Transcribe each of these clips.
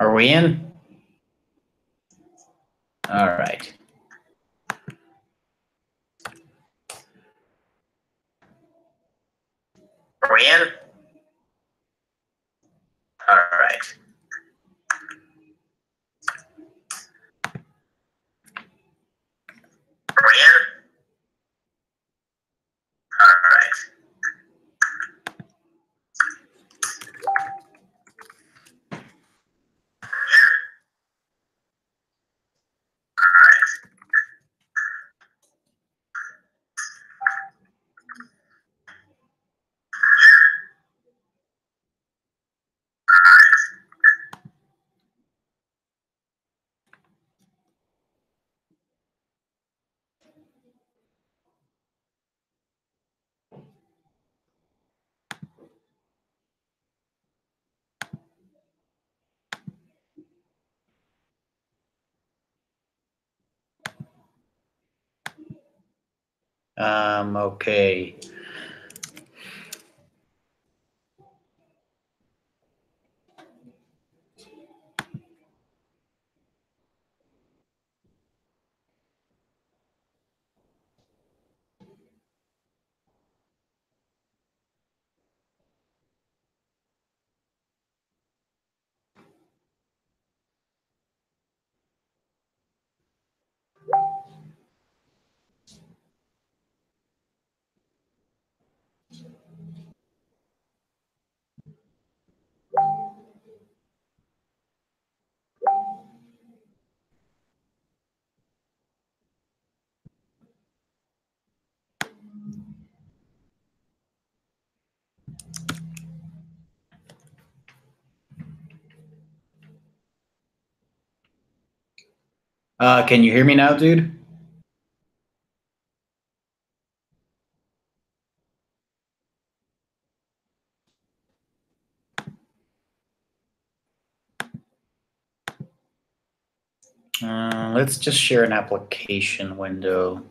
Are we in? All right. Are we in? All right. Are we in? All right. Okay. Can you hear me now, dude? Let's just share an application window.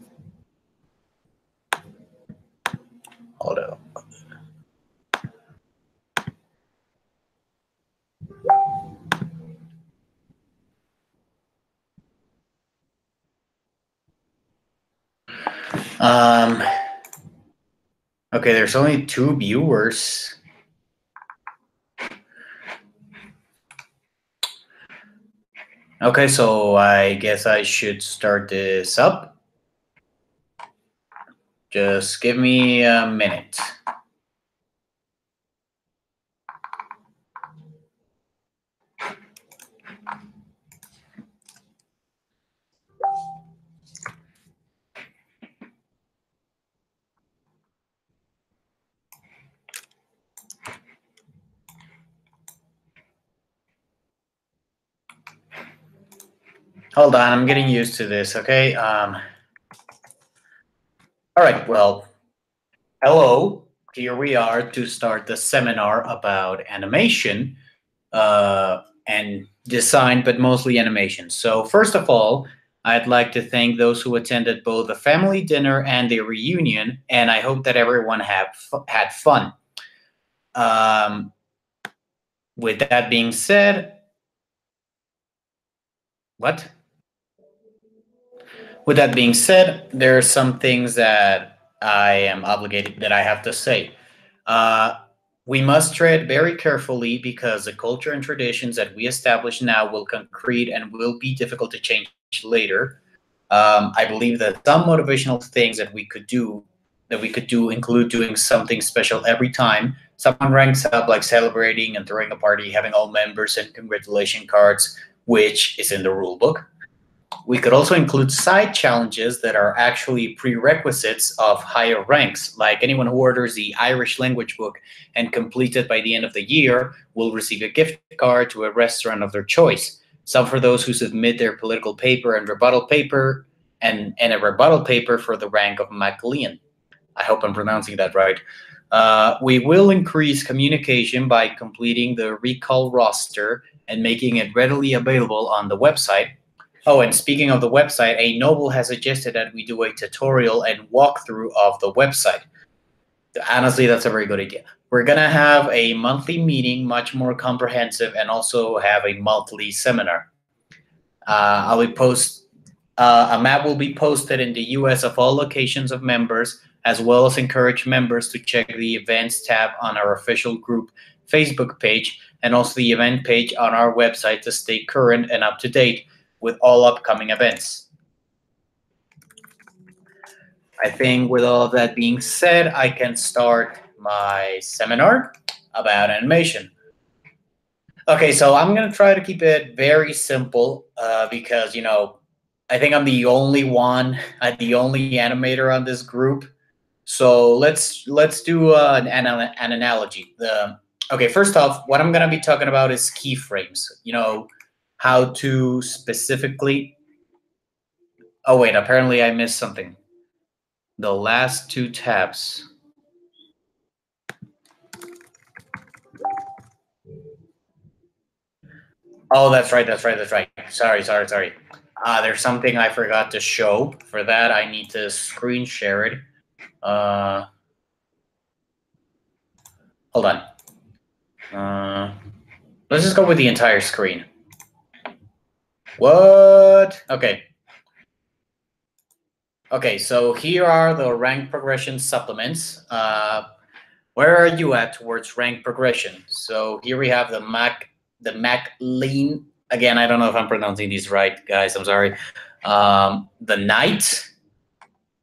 Hold up. Okay, there's only 2 viewers. Okay, so I guess I should start this up. Just give me a minute. Hold on, I'm getting used to this, okay? All right, well, hello. Here we are to start the seminar about animation and design, but mostly animation. So first of all, I'd like to thank those who attended both the family dinner and the reunion, and I hope that everyone had fun. With that being said, what? With that being said, there are some things that I am obligated that I have to say. We must tread very carefully because the culture and traditions that we establish now will concrete and will be difficult to change later. I believe that some motivational things that we could do include doing something special every time someone ranks up, like celebrating and throwing a party, having all members and congratulation cards, which is in the rule book. We could also include side challenges that are actually prerequisites of higher ranks, like anyone who orders the Irish language book and completes it by the end of the year will receive a gift card to a restaurant of their choice. Some for those who submit their political paper and rebuttal paper, and a rebuttal paper for the rank of MacLean. I hope I'm pronouncing that right. We will increase communication by completing the recall roster and making it readily available on the website. Oh, and speaking of the website, a noble has suggested that we do a tutorial and walkthrough of the website. Honestly, that's a very good idea. We're gonna have a monthly meeting, much more comprehensive, and also have a monthly seminar. I will post a map will be posted in the US of all locations of members, as well as encourage members to check the events tab on our official group Facebook page and also the event page on our website to stay current and up to date with all upcoming events. I think with all of that being said, I can start my seminar about animation. Okay, so I'm gonna try to keep it very simple because I think I'm the only one, the only animator on this group. So let's do an analogy. Okay, first off, what I'm gonna be talking about is keyframes. How to specifically. Oh wait, apparently I missed something. The last two tabs. Oh, that's right. Sorry. There's something I forgot to show. For that, I need to screen share it. Hold on. Let's just go with the entire screen. What? Okay. Okay, so here are the rank progression supplements. Where are you at towards rank progression? So here we have the Mac Lean. Again, I don't know if I'm pronouncing these right, guys. I'm sorry. The Knight.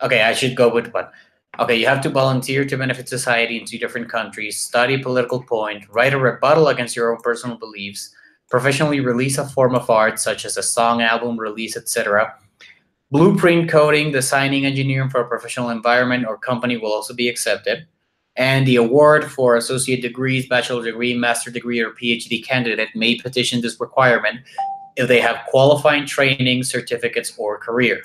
Okay, I should go with what? Okay, you have to volunteer to benefit society in 2 different countries, study a political point, write a rebuttal against your own personal beliefs, professionally release a form of art such as a song, album, release, etc. Blueprint coding, designing, engineering for a professional environment or company will also be accepted. And the award for associate degrees, bachelor degree, master degree, or PhD candidate may petition this requirement if they have qualifying training, certificates, or career.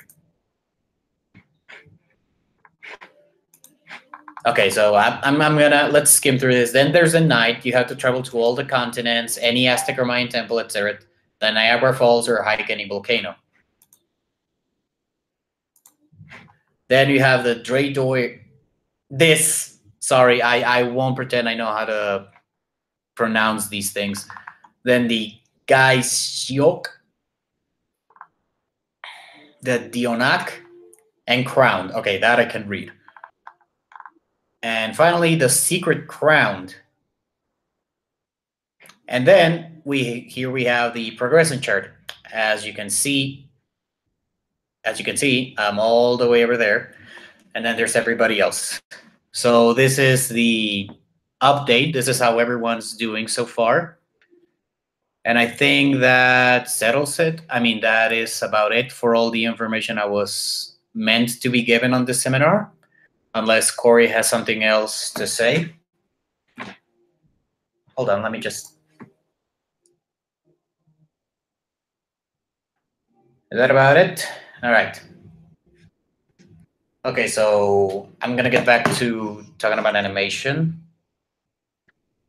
Okay, so I'm gonna let's skim through this. Then there's a night. You have to travel to all the continents, any Aztec or Mayan temple, etc. The Niagara Falls or hike any volcano. Then you have the Dradoy. Sorry, I won't pretend I know how to pronounce these things. Then the Gaisyok, the Dionak, and Crowned. Okay, that I can read. And finally, the Secret Crowned. And then here we have the progression chart. As you can see, I'm all the way over there. And then there's everybody else. So this is the update. This is how everyone's doing so far. And I think that settles it. I mean, that is about it for all the information I was meant to be given on this seminar, unless Corey has something else to say. Hold on, let me just. Is that about it? All right. Okay, so I'm going to get back to talking about animation.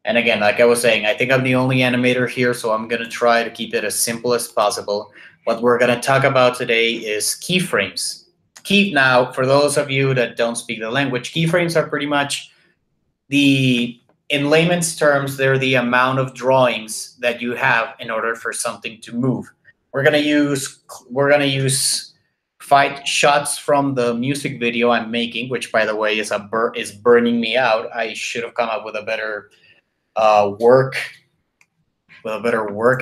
And again, like I was saying, I think I'm the only animator here, so I'm going to try to keep it as simple as possible. What we're going to talk about today is keyframes. Now, for those of you that don't speak the language, keyframes are pretty much in layman's terms, they're the amount of drawings that you have in order for something to move. We're going to use 5 shots from the music video I'm making, which, by the way, is burning me out. I should have come up with a better work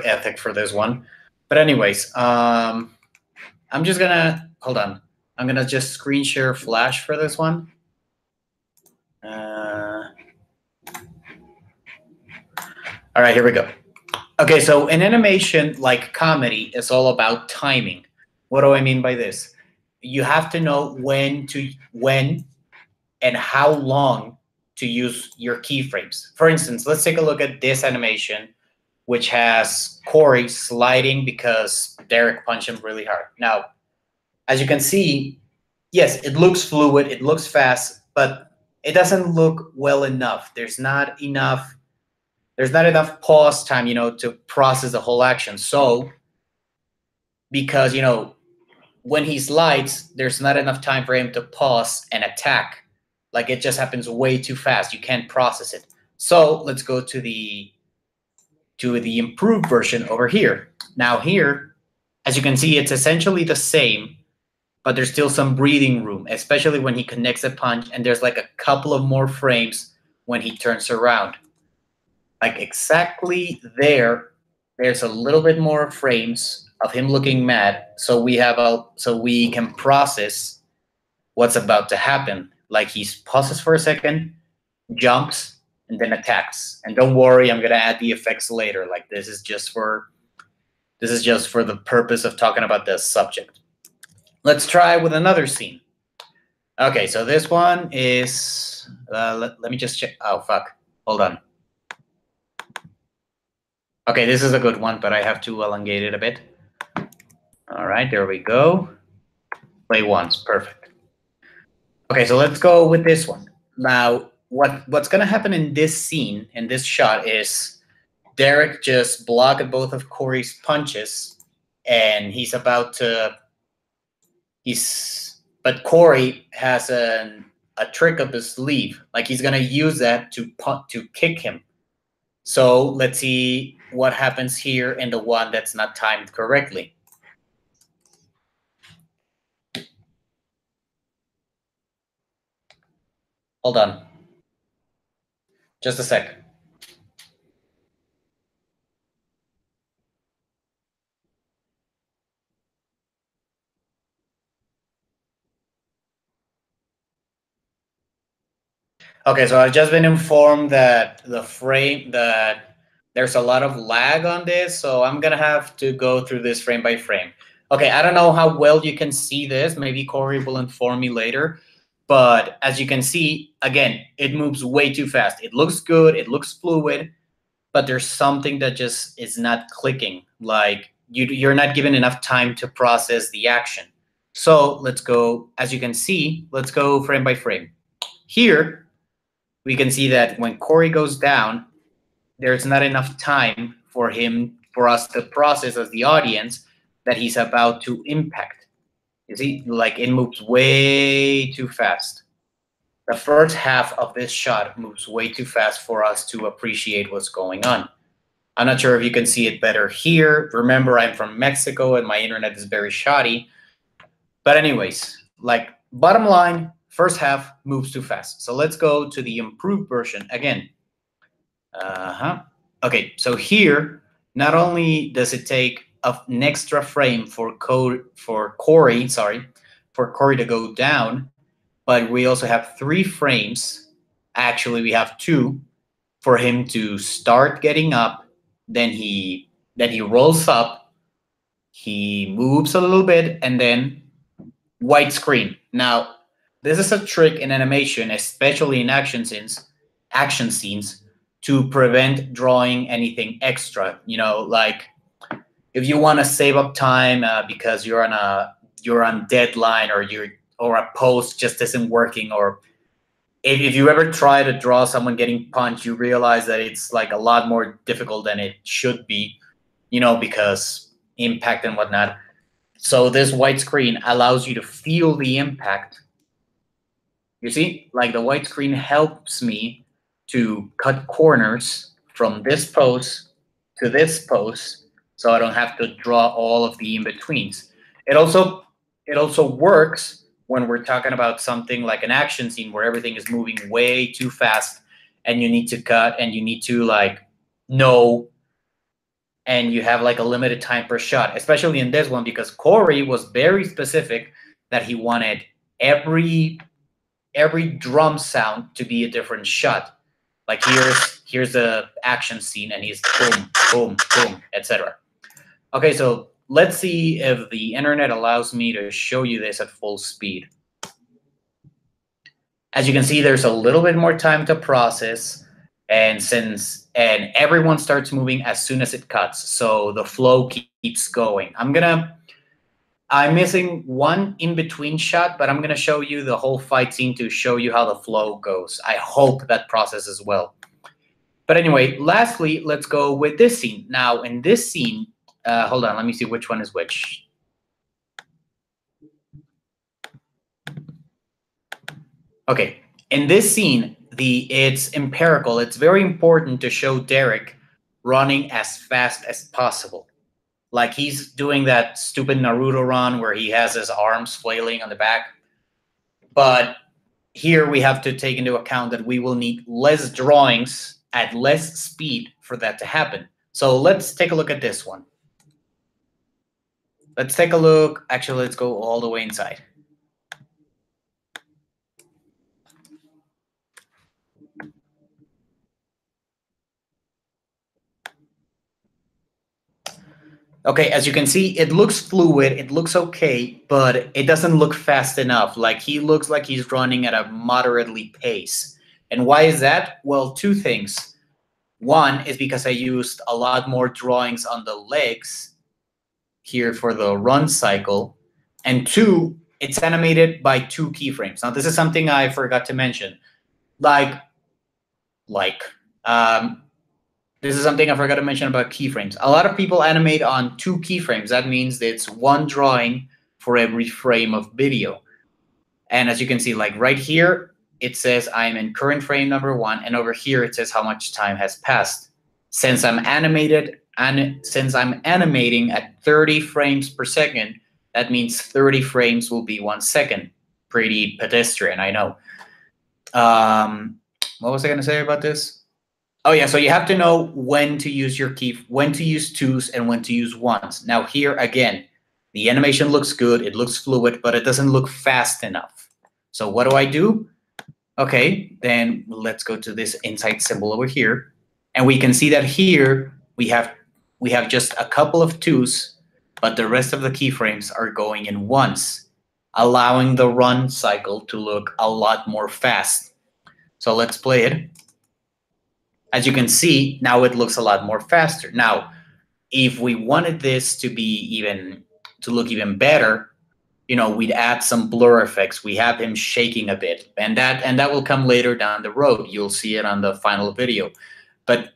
ethic for this one. But anyways, I'm just gonna hold on. I'm gonna just screen share Flash for this one. All right, here we go. Okay, so in animation, like comedy, is all about timing. What do I mean by this? You have to know when and how long to use your keyframes. For instance, let's take a look at this animation, which has Corey sliding because Derek punched him really hard. Now, as you can see, yes, it looks fluid, it looks fast, but it doesn't look well enough. There's not enough pause time, to process the whole action. So, because, when he slides, there's not enough time for him to pause and attack. Like, it just happens way too fast. You can't process it. So let's go to the improved version over here. Now here, as you can see, it's essentially the same, but there's still some breathing room, especially when he connects a punch, and there's like a couple of more frames when he turns around. Like exactly there, there's a little bit more frames of him looking mad, so we can process what's about to happen. Like he pauses for a second, jumps, and then attacks. And don't worry, I'm gonna add the effects later. Like this is just for the purpose of talking about the subject. Let's try with another scene. Okay, so this one is let me just check. Oh fuck, hold on. Okay, this is a good one, but I have to elongate it a bit. All right, there we go. Play once, perfect. Okay, so let's go with this one. Now, what's gonna happen in this scene, in this shot, is Derek just blocked both of Corey's punches, and he's about to. But Corey has a trick up his sleeve, like he's gonna use that to kick him. So let's see what happens here in the one that's not timed correctly. Hold on. Just a second. Okay, so I've just been informed that there's a lot of lag on this, so I'm gonna have to go through this frame by frame. Okay, I don't know how well you can see this. Maybe Corey will inform me later. But as you can see, again, it moves way too fast. It looks good, it looks fluid, but there's something that just is not clicking. Like you're not given enough time to process the action. So let's go, as you can see, let's go frame by frame. Here, we can see that when Corey goes down, there's not enough time for us to process as the audience that he's about to impact. You see, like it moves way too fast. The first half of this shot moves way too fast for us to appreciate what's going on. I'm not sure if you can see it better here. Remember, I'm from Mexico and my internet is very shoddy. But anyways, like bottom line, first half moves too fast. So let's go to the improved version again. Okay, so here, not only does it take an extra frame for Corey to go down, but we also have 3 frames. Actually, we have 2 for him to start getting up. Then he rolls up, he moves a little bit, and then white screen. Now, this is a trick in animation, especially in action scenes, to prevent drawing anything extra. You know, like if you want to save up time because you're on deadline, or a post just isn't working, or if you ever try to draw someone getting punched, you realize that it's like a lot more difficult than it should be, because impact and whatnot. So this white screen allows you to feel the impact. You see, like the white screen helps me to cut corners from this pose to this pose, so I don't have to draw all of the in-betweens. It also works when we're talking about something like an action scene where everything is moving way too fast and you need to cut and you need to know, and you have like a limited time per shot, especially in this one because Corey was very specific that he wanted every drum sound to be a different shot. Like here's the action scene and he's boom, boom, boom, etc. Okay, so let's see if the internet allows me to show you this at full speed. As you can see, there's a little bit more time to process, and everyone starts moving as soon as it cuts, so the flow keeps going. I'm missing one in-between shot, but I'm gonna show you the whole fight scene to show you how the flow goes. I hope that processes well. But anyway, lastly, let's go with this scene. Now, in this scene, hold on, let me see which one is which. Okay, in this scene, it's empirical. It's very important to show Derek running as fast as possible. Like he's doing that stupid Naruto run where he has his arms flailing on the back. But here we have to take into account that we will need less drawings at less speed for that to happen. So let's take a look at this one. Let's take a look. Actually, let's go all the way inside. Okay, as you can see, it looks fluid, it looks okay, but it doesn't look fast enough. Like he looks like he's running at a moderately pace. And why is that? Well, two things. One is because I used a lot more drawings on the legs here for the run cycle. And two, it's animated by 2 keyframes. Now, this is something I forgot to mention. This is something I forgot to mention about keyframes. A lot of people animate on 2 keyframes. That means it's 1 drawing for every frame of video. And as you can see, like right here, it says I'm in current frame number 1, and over here it says how much time has passed. Since I'm animating at 30 frames per second, that means 30 frames will be 1 second. Pretty pedestrian, I know. What was I going to say about this? Oh yeah, so you have to know when to use your key, when to use 2s and when to use 1s. Now here again, the animation looks good, it looks fluid, but it doesn't look fast enough. So what do? Okay, then let's go to this insight symbol over here, and we can see that here we have just a couple of 2s, but the rest of the keyframes are going in 1s, allowing the run cycle to look a lot more fast. So let's play it. As you can see, now it looks a lot more faster. Now, if we wanted this to look even better, we'd add some blur effects. We have him shaking a bit, and that will come later down the road. You'll see it on the final video. But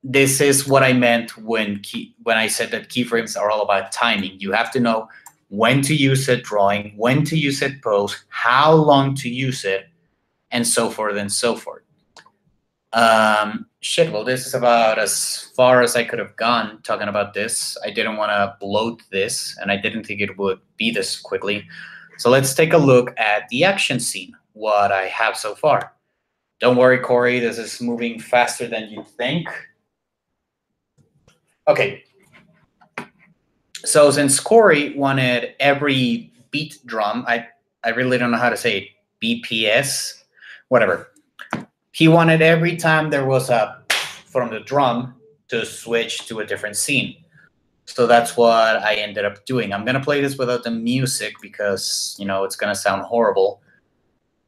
this is what I meant when I said that keyframes are all about timing. You have to know when to use it drawing, when to use it pose, how long to use it, and so forth and so forth. Well, this is about as far as I could have gone talking about this. I didn't want to bloat this, and I didn't think it would be this quickly. So let's take a look at the action scene, what I have so far. Don't worry, Corey, this is moving faster than you think. Okay. So since Corey wanted every beat drum, I really don't know how to say it, BPS, whatever. He wanted every time there was a from the drum to switch to a different scene. So that's what I ended up doing. I'm going to play this without the music because, it's going to sound horrible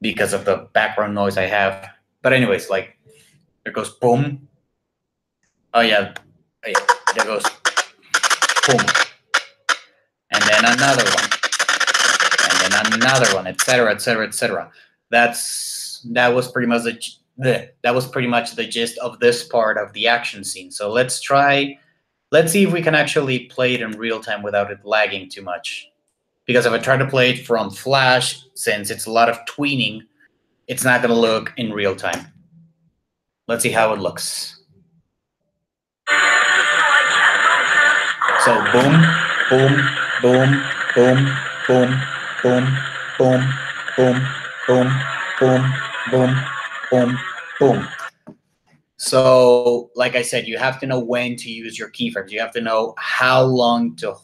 because of the background noise I have. But anyways, like, there goes boom. Oh, yeah. There goes boom. And then another one. And then another one, etc., etc., etc. That was pretty much the gist of this part of the action scene. So let's see if we can actually play it in real time without it lagging too much. Because if I try to play it from Flash, since it's a lot of tweening, it's not going to look in real time. Let's see how it looks. So boom, boom, boom, boom, boom, boom, boom, boom, boom, boom, boom, boom, boom. So, like I said, you have to know when to use your keyframes. You have to know how long to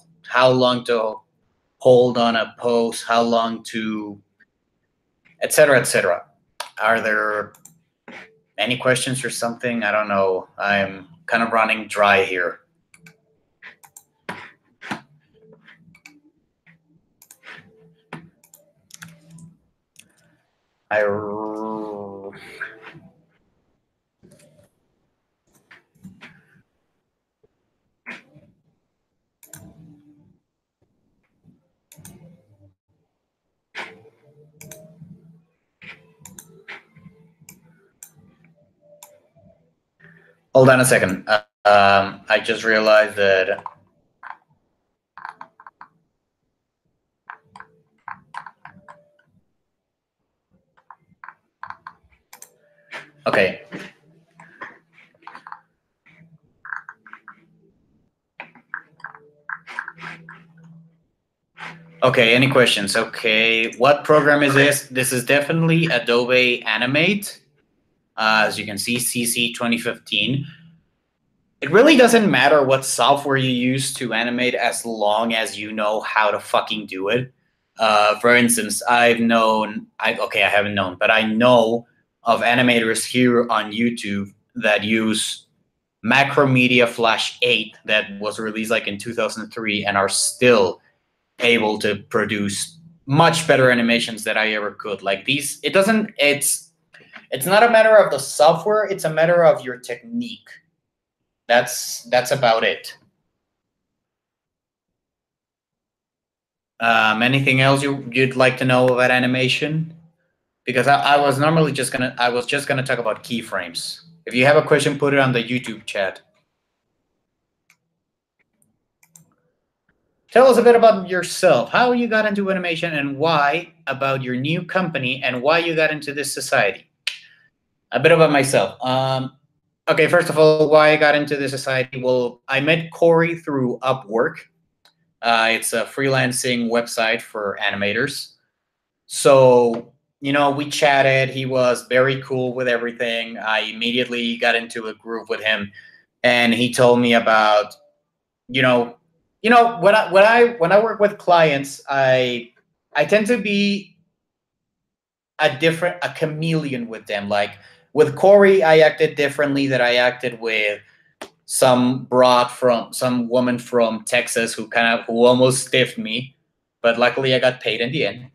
hold on a pose, how long to, etc., etc. Are there any questions or something? I don't know. I'm kind of running dry here. Hold on a second. I just realized that Okay. Okay, any questions? Okay, what program is this? This is definitely Adobe Animate. As you can see, CC 2015. It really doesn't matter what software you use to animate as long as you know how to fucking do it. For instance, I haven't known, but I know of animators here on YouTube that use Macromedia Flash 8 that was released like in 2003 and are still able to produce much better animations than I ever could. Like these, it's not a matter of the software, it's a matter of your technique. That's about it. Anything else you'd like to know about animation? Because I was just gonna talk about keyframes. If you have a question, put it on the YouTube chat. Tell us a bit about yourself, how you got into animation and why, about your new company and why you got into this society. A bit about myself. Okay, first of all, why I got into this society? Well, I met Corey through Upwork. It's a freelancing website for animators. So, we chatted. He was very cool with everything. I immediately got into a groove with him, and he told me about, when I work with clients, I tend to be a chameleon with them. Like with Corey, I acted differently than I acted with some woman from Texas who almost stiffed me, but luckily I got paid in the end,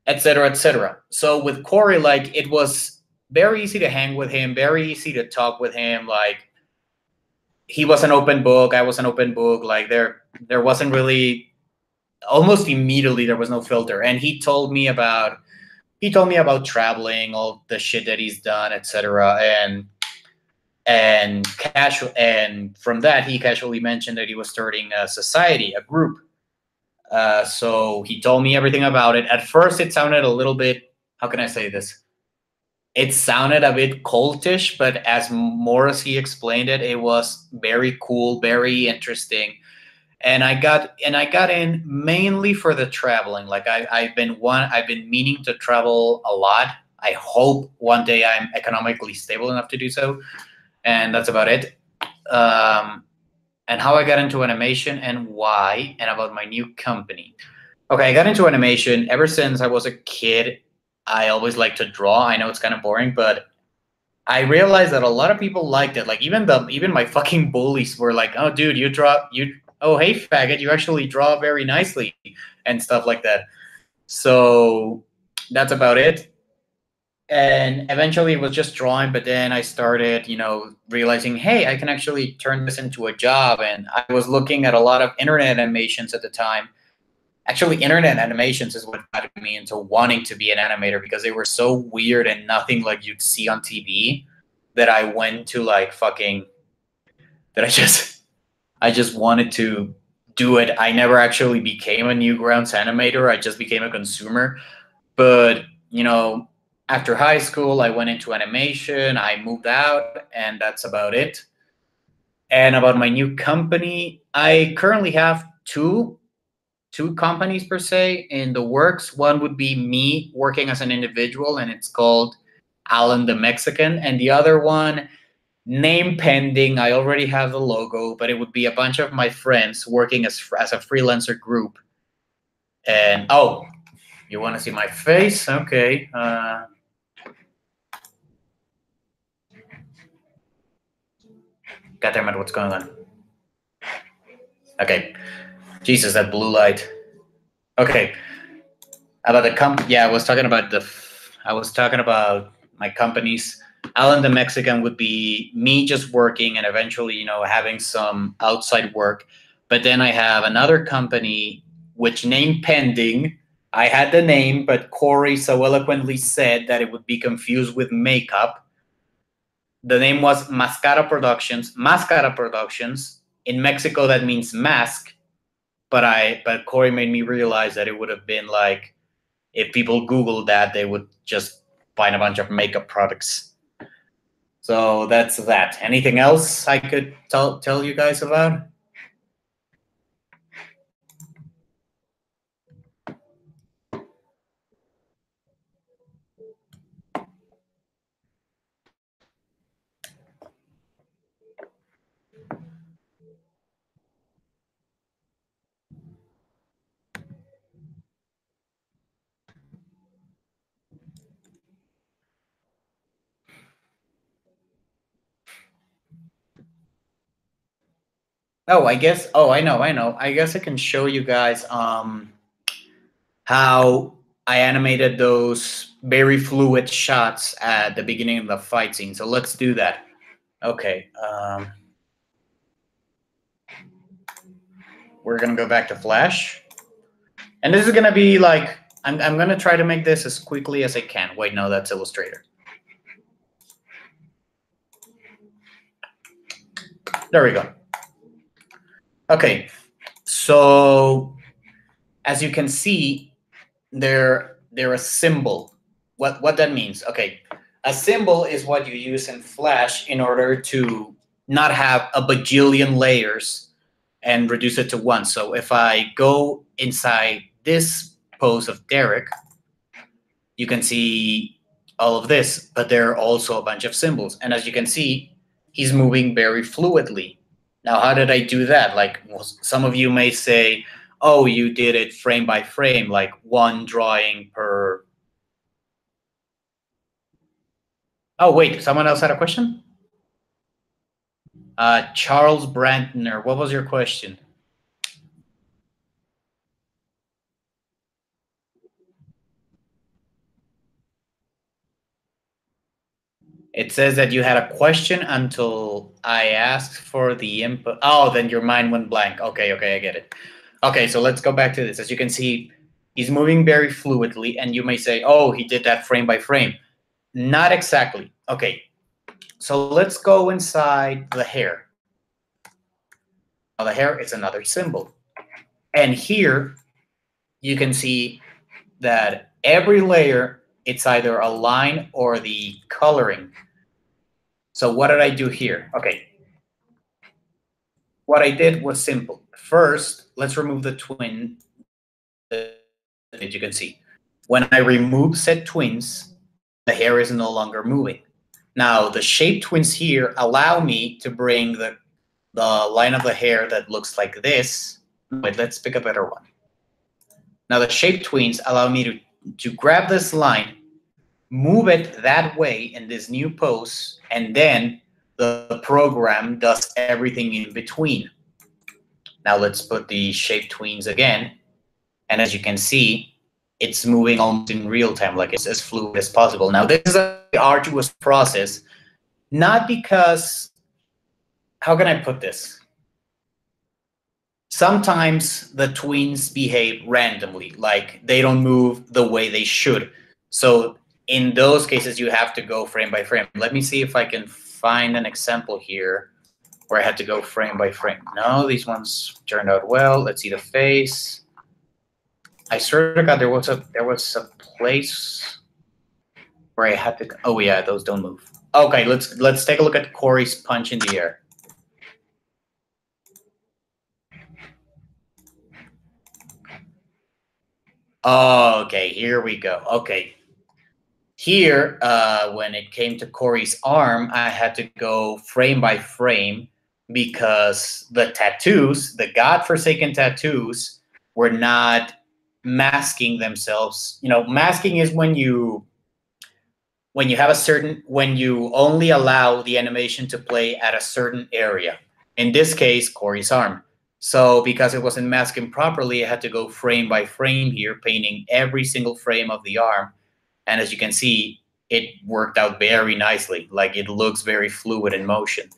etc., etc. So with Corey, like it was very easy to hang with him, very easy to talk with him. Like he was an open book, I was an open book. Like there wasn't really, almost immediately there was no filter. And he told me about traveling, all the shit that he's done, etc. And from that he casually mentioned that he was starting a society, a group. So he told me everything about it. At first it sounded a little bit, how can I say this, it sounded a bit cultish, but as he explained it, it was very cool, very interesting. And I got in mainly for the traveling. Like I've been meaning to travel a lot. I hope one day I'm economically stable enough to do so. And that's about it. And how I got into animation and why, and about my new company. Okay, I got into animation ever since I was a kid. I always liked to draw. I know it's kind of boring, but I realized that a lot of people liked it. Like even my fucking bullies were like, "Oh, dude, oh, hey, faggot, you actually draw very nicely," and stuff like that. So that's about it. And eventually it was just drawing, but then I started, realizing, hey, I can actually turn this into a job. And I was looking at a lot of internet animations at the time. Actually, internet animations is what got me into wanting to be an animator, because they were so weird and nothing like you'd see on TV, that I went to I just wanted to do it. I never actually became a Newgrounds animator. I just became a consumer. But, after high school, I went into animation, I moved out, and that's about it. And about my new company, I currently have two companies per se in the works. One would be me working as an individual, and it's called Alán the Mexican. And the other one, name pending, I already have the logo, but it would be a bunch of my friends working as a freelancer group. And oh, you want to see my face? Okay. God damn it, what's going on? Okay. Jesus, that blue light. Okay. About the yeah, I was talking about my companies. Alán the Mexican would be me just working and eventually, having some outside work. But then I have another company, which name pending. I had the name, but Corey so eloquently said that it would be confused with makeup. The name was Mascara Productions. Mascara Productions. In Mexico, that means mask. But Corey made me realize that it would have been like, if people Google that, they would just find a bunch of makeup products. So that's that. Anything else I could tell you guys about? Oh, I guess. Oh, I know. I guess I can show you guys how I animated those very fluid shots at the beginning of the fight scene. So let's do that. Okay. We're gonna go back to Flash, and this is gonna be like I'm gonna try to make this as quickly as I can. Wait, no, that's Illustrator. There we go. Okay, so as you can see, they're a symbol. What that means? Okay, a symbol is what you use in Flash in order to not have a bajillion layers and reduce it to one. So if I go inside this pose of Derek, you can see all of this, but there are also a bunch of symbols. And as you can see, he's moving very fluidly. Now, how did I do that? Like, some of you may say, oh, you did it frame by frame, like one drawing per. Oh, wait, someone else had a question? Charles Brandner, what was your question? It says that you had a question until I asked for the input. Oh, then your mind went blank. Okay, I get it. Okay, so let's go back to this. As you can see, he's moving very fluidly, and you may say, oh, he did that frame by frame. Not exactly. Okay, so let's go inside the hair. Now, the hair is another symbol. And here, you can see that every layer, it's either a line or the coloring. So what did I do here? Okay. What I did was simple. First, let's remove the twin that you can see. When I remove said twins, the hair is no longer moving. Now, the shape twins here allow me to bring the line of the hair that looks like this. Wait, let's pick a better one. Now, the shape twins allow me to grab this line, move it that way in this new pose, and then the program does everything in between. Now let's put the shape tweens again. And as you can see, it's moving almost in real time, like it's as fluid as possible. Now this is an arduous process, not because, how can I put this? Sometimes the tweens behave randomly, like they don't move the way they should. So in those cases, you have to go frame by frame. Let me see if I can find an example here where I had to go frame by frame. No, these ones turned out well. Let's see the face. I swear to God, there was a place where I had to. Oh yeah, those don't move. Okay, let's take a look at Corey's punch in the air. Okay, here we go. Okay, here when it came to Corey's arm, I had to go frame by frame because the tattoos, the godforsaken tattoos, were not masking themselves. You know, masking is when you have a certain, when you only allow the animation to play at a certain area. In this case, Corey's arm. So because it wasn't masking properly, I had to go frame by frame here, painting every single frame of the arm. And as you can see, it worked out very nicely. Like it looks very fluid in motion.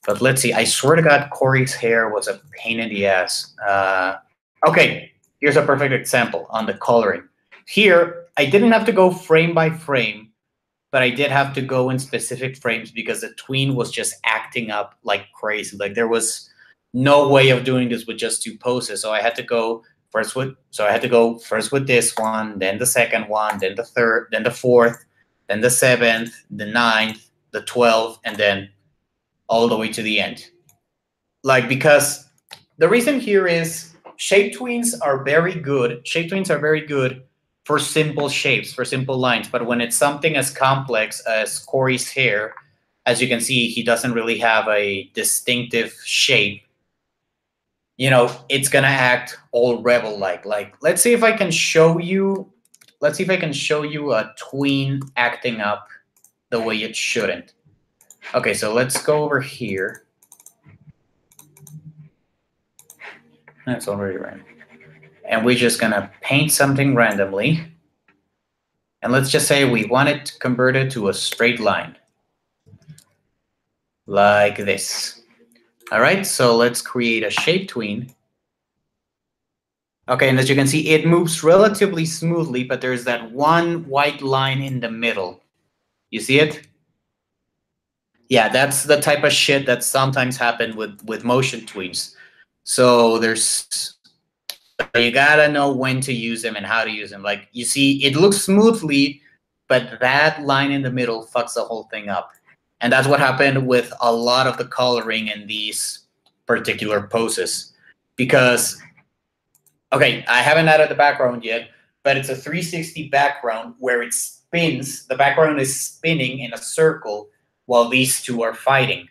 But let's see, I swear to God, Corey's hair was a pain in the ass. Okay, here's a perfect example on the coloring. Here, I didn't have to go frame by frame, but I did have to go in specific frames because the tween was just acting up like crazy. Like there was no way of doing this with just two poses. So I had to go first with this one, then the second one, then the third, then the fourth, then the seventh, the ninth, the 12, and then all the way to the end. Like, because the reason here is shape twins are very good. Shape twins are very good for simple shapes, for simple lines. But when it's something as complex as Corey's hair, as you can see, he doesn't really have a distinctive shape. You know, it's gonna act all rebel-like. Like, let's see if I can show you. Let's see if I can show you a tween acting up the way it shouldn't. Okay, so let's go over here. That's already random. And we're just gonna paint something randomly. And let's just say we want it converted to a straight line. Like this. All right, so let's create a shape tween. Okay, and as you can see, it moves relatively smoothly, but there's that one white line in the middle. You see it? Yeah, that's the type of shit that sometimes happen with motion tweens. So you gotta know when to use them and how to use them. Like, you see, it looks smoothly, but that line in the middle fucks the whole thing up. And that's what happened with a lot of the coloring in these particular poses. Because, okay, I haven't added the background yet, but it's a 360 background where it spins. The background is spinning in a circle while these two are fighting.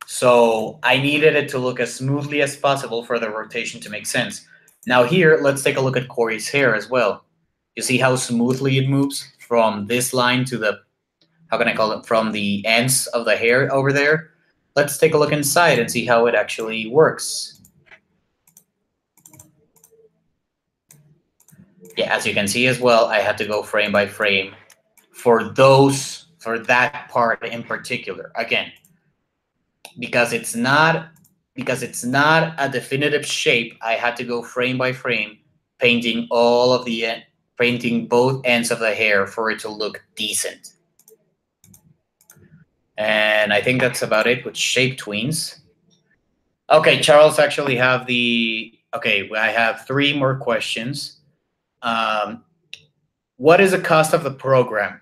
So I needed it to look as smoothly as possible for the rotation to make sense. Now here, let's take a look at Corey's hair as well. You see how smoothly it moves from this line to the, how can I call it, from the ends of the hair over there? Let's take a look inside and see how it actually works. Yeah, as you can see as well, I had to go frame by frame for that part in particular. Again, because it's not a definitive shape, I had to go frame by frame, painting both ends of the hair for it to look decent. And I think that's about it with shape tweens. Okay, Charles actually have okay, I have 3 more questions. What is the cost of the program?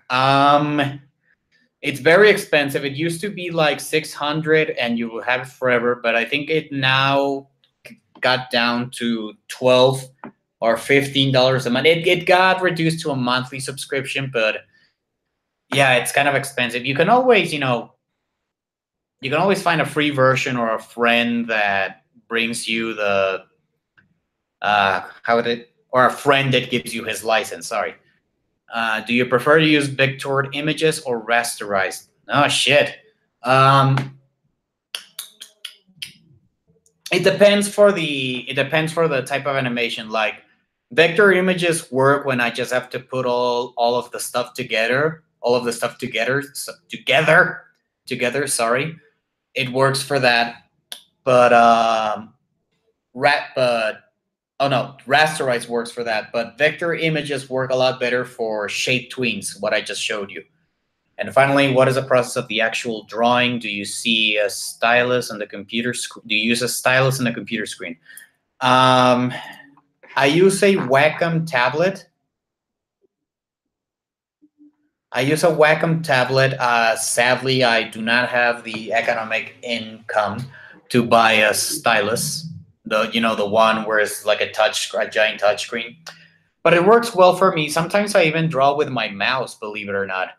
It's very expensive. It used to be like 600 and you will have it forever, but I think it now got down to $12 or $15 a month. It got reduced to a monthly subscription, but yeah, it's kind of expensive. You can always, you can always find a free version or a friend that brings you the or a friend that gives you his license. Sorry. Do you prefer to use vectored images or rasterized? Oh shit. It depends for the type of animation. Like, vector images work when I just have to put all of the stuff together. Sorry, it works for that. But rasterized works for that. But vector images work a lot better for shape tweens, what I just showed you. And finally, what is the process of the actual drawing? Do you see a stylus on the computer screen? Do you use a stylus on the computer screen? I use a Wacom tablet. Sadly, I do not have the economic income to buy a stylus. The one where it's like a giant touchscreen. But it works well for me. Sometimes I even draw with my mouse, believe it or not.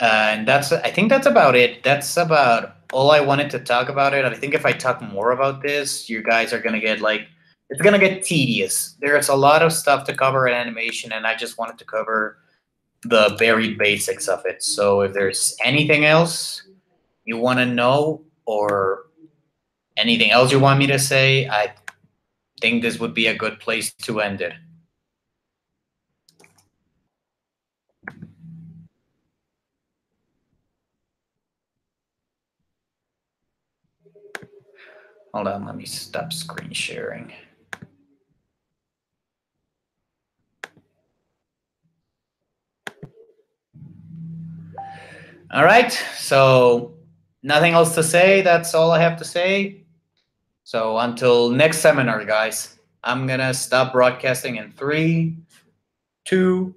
And I think that's about it. That's about all I wanted to talk about it. I think if I talk more about this, you guys are gonna get it's gonna get tedious. There's a lot of stuff to cover in animation, and I just wanted to cover the very basics of it. So if there's anything else you want to know or anything else you want me to say, I think this would be a good place to end it. Hold on, let me stop screen sharing. All right, so nothing else to say. That's all I have to say. So until next seminar, guys, I'm gonna stop broadcasting in 3, 2,